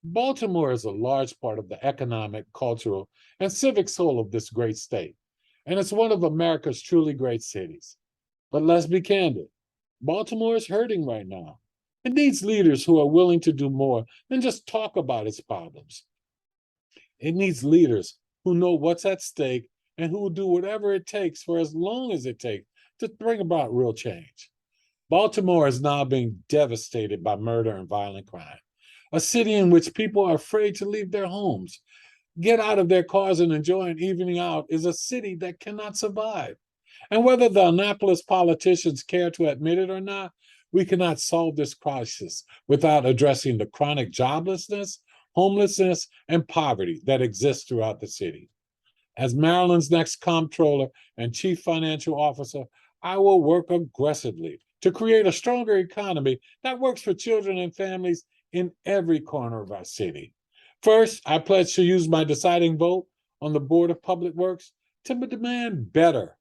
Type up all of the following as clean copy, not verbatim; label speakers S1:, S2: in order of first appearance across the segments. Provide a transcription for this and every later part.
S1: Baltimore is a large part of the economic, cultural, and civic soul of this great state, and it's one of America's truly great cities. But let's be candid, Baltimore is hurting right now. It needs leaders who are willing to do more than just talk about its problems. It needs leaders who know what's at stake and who will do whatever it takes for as long as it takes to bring about real change. Baltimore is now being devastated by murder and violent crime, a city in which people are afraid to leave their homes. Get out of their cars and enjoy an evening out is a city that cannot survive. And whether the Annapolis politicians care to admit it or not, we cannot solve this crisis without addressing the chronic joblessness, homelessness, and poverty that exists throughout the city. As Maryland's next comptroller and chief financial officer, I will work aggressively to create a stronger economy that works for children and families in every corner of our city. First, I pledge to use my deciding vote on the Board of Public Works to demand better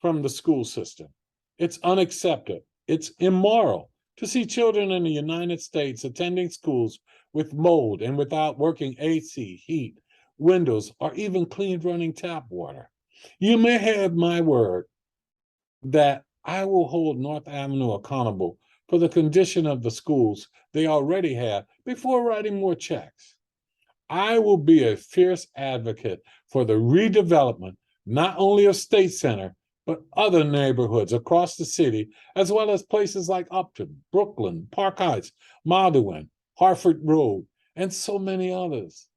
S1: from the school system. It's unacceptable, it's immoral to see children in the United States attending schools with mold and without working AC, heat, windows, or even clean running tap water. You may have my word that I will hold North Avenue accountable for the condition of the schools they already have before writing more checks. I will be a fierce advocate for the redevelopment not only of State Center, but other neighborhoods across the city, as well as places like Upton, Brooklyn, Park Heights, Maldwin, Harford Road, and so many others.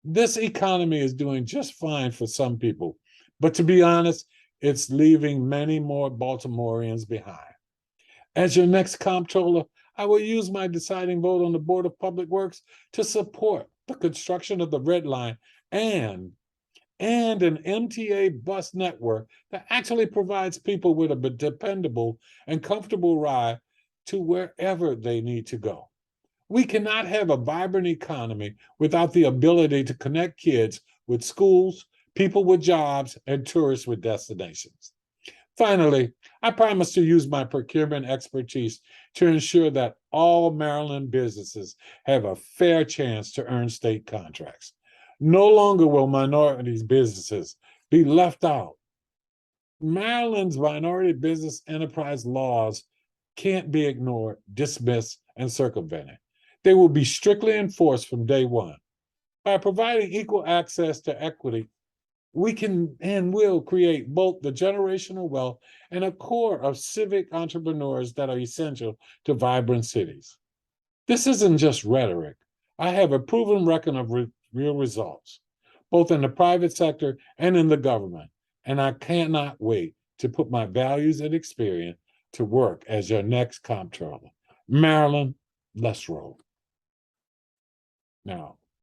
S1: This economy is doing just fine for some people, but to be honest, it's leaving many more Baltimoreans behind. As your next comptroller, I will use my deciding vote on the Board of Public Works to support the construction of the Red Line and an MTA bus network that actually provides people with a dependable and comfortable ride to wherever they need to go. We cannot have a vibrant economy without the ability to connect kids with schools, people with jobs, and tourists with destinations. Finally, I promise to use my procurement expertise to ensure that all Maryland businesses have a fair chance to earn state contracts. No longer will minorities businesses be left out. Maryland's minority business enterprise laws can't be ignored, dismissed, and circumvented. They will be strictly enforced from day one. By providing equal access to equity, we can and will create both the generational wealth and a core of civic entrepreneurs that are essential to vibrant cities. This isn't just rhetoric. I have a proven record of real results, both in the private sector and in the government, and I cannot wait to put my values and experience to work as your next comptroller. Maryland, let's roll. Now,